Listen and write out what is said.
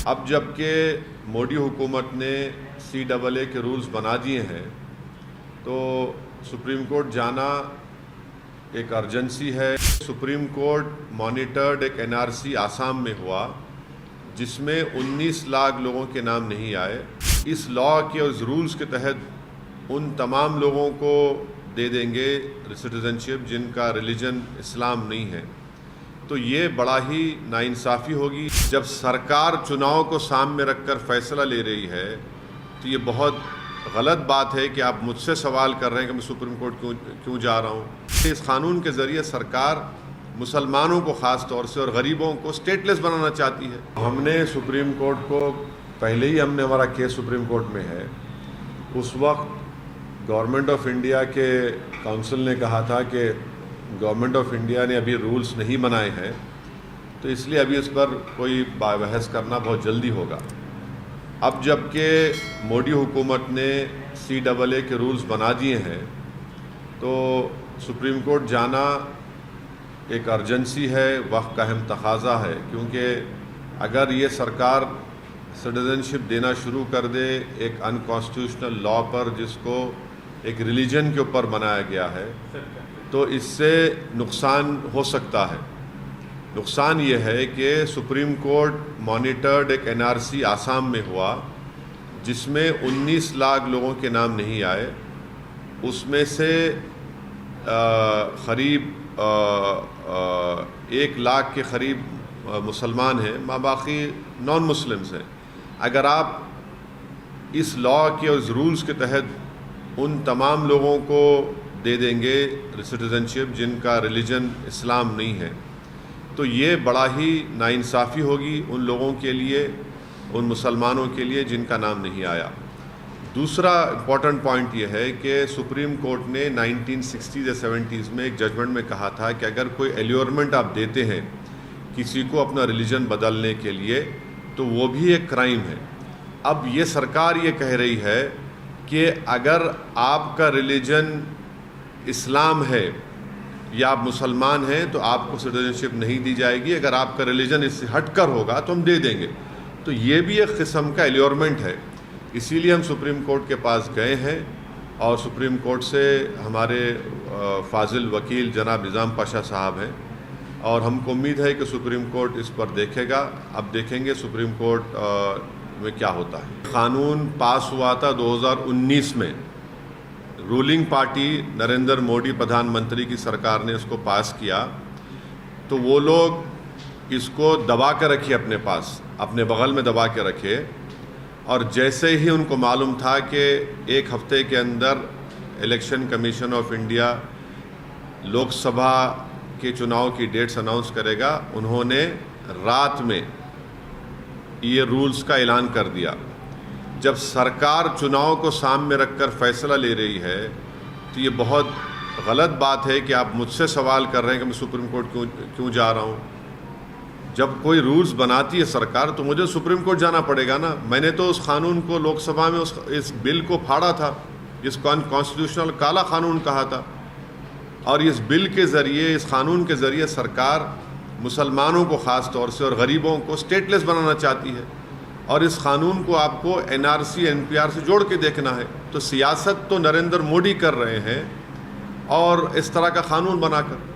اب جب کہ مودی حکومت نے CAA کے رولز بنا دیے ہیں تو سپریم کورٹ جانا ایک ارجنسی ہے۔ سپریم کورٹ مانیٹرڈ ایک NRC آسام میں ہوا جس میں 19 لاکھ لوگوں کے نام نہیں آئے۔ اس لا کے اور رولز کے تحت ان تمام لوگوں کو دے دیں گے سٹیزنشپ جن کا ریلیجن اسلام نہیں ہے، تو یہ بڑا ہی ناانصافی ہوگی۔ جب سرکار چناؤ کو سامنے رکھ کر فیصلہ لے رہی ہے تو یہ بہت غلط بات ہے کہ آپ مجھ سے سوال کر رہے ہیں کہ میں سپریم کورٹ کیوں جا رہا ہوں۔ اس قانون کے ذریعے سرکار مسلمانوں کو خاص طور سے اور غریبوں کو اسٹیٹ لیس بنانا چاہتی ہے۔ ہم نے سپریم کورٹ کو پہلے ہی ہمارا کیس سپریم کورٹ میں ہے، اس وقت گورنمنٹ آف انڈیا کے کونسل نے کہا تھا کہ گورنمنٹ آف انڈیا نے ابھی رولز نہیں بنائے ہیں، تو اس لیے ابھی اس پر کوئی بحث کرنا بہت جلدی ہوگا۔ اب جب کہ مودی حکومت نے CAA کے رولز بنا دیے ہیں تو سپریم کورٹ جانا ایک ارجنسی ہے، وقت کا اہم تقاضا ہے، کیونکہ اگر یہ سرکار سٹیزنشپ دینا شروع کر دے ایک انکانسٹیٹیوشنل لا پر جس کو ایک ریلیجن کے اوپر بنایا گیا ہے، تو اس سے نقصان ہو سکتا ہے۔ نقصان یہ ہے کہ سپریم کورٹ مانیٹرڈ ایک NRC آسام میں ہوا جس میں 19 لاکھ لوگوں کے نام نہیں آئے، اس میں سے قریب 1 لاکھ کے قریب مسلمان ہیں، باقی نان مسلمز ہیں۔ اگر آپ اس لا کے اور رولز کے تحت ان تمام لوگوں کو دے دیں گے سٹیزنشپ جن کا ریلیجن اسلام نہیں ہے، تو یہ بڑا ہی ناانصافی ہوگی ان لوگوں کے لیے، ان مسلمانوں کے لیے جن کا نام نہیں آیا۔ دوسرا امپورٹنٹ پوائنٹ یہ ہے کہ سپریم کورٹ نے 1960s یا 70s میں ایک ججمنٹ میں کہا تھا کہ اگر کوئی ایلیورمنٹ آپ دیتے ہیں کسی کو اپنا ریلیجن بدلنے کے لیے تو وہ بھی ایک کرائم ہے۔ اب یہ سرکار یہ کہہ رہی ہے کہ اگر آپ کا ریلیجن اسلام ہے یا آپ مسلمان ہیں تو آپ کو سٹیزنشپ نہیں دی جائے گی، اگر آپ کا ریلیجن اس سے ہٹ کر ہوگا تو ہم دے دیں گے۔ تو یہ بھی ایک قسم کا ایلیورمنٹ ہے، اسی لیے ہم سپریم کورٹ کے پاس گئے ہیں اور سپریم کورٹ سے ہمارے فاضل وکیل جناب نظام پاشا صاحب ہیں، اور ہم کو امید ہے کہ سپریم کورٹ اس پر دیکھے گا۔ اب دیکھیں گے سپریم کورٹ میں کیا ہوتا ہے۔ قانون پاس ہوا تھا 2019 میں، رولنگ پارٹی نریندر مودی پردھان منتری کی سرکار نے اس کو پاس کیا، تو وہ لوگ اس کو دبا کے رکھے اپنے پاس، اپنے بغل میں دبا کے رکھے، اور جیسے ہی ان کو معلوم تھا کہ 1 ہفتے کے اندر election commission of India Lok Sabha کے چناؤ کی ڈیٹس اناؤنس کرے گا، انہوں نے رات میں یہ رولز کا اعلان کر دیا۔ جب سرکار چناؤ کو سامنے رکھ کر فیصلہ لے رہی ہے تو یہ بہت غلط بات ہے کہ آپ مجھ سے سوال کر رہے ہیں کہ میں سپریم کورٹ کیوں جا رہا ہوں۔ جب کوئی رولز بناتی ہے سرکار تو مجھے سپریم کورٹ جانا پڑے گا نا۔ میں نے تو اس قانون کو لوک سبھا میں اس بل کو پھاڑا تھا جس کو انکانسٹیٹیوشنل کالا قانون کہا تھا، اور اس بل کے ذریعے، اس قانون کے ذریعے سرکار مسلمانوں کو خاص طور سے اور غریبوں کو اسٹیٹ لیس بنانا چاہتی ہے، اور اس قانون کو آپ کو NRC NPR سے جوڑ کے دیکھنا ہے۔ تو سیاست تو نریندر مودی کر رہے ہیں اور اس طرح کا قانون بنا کر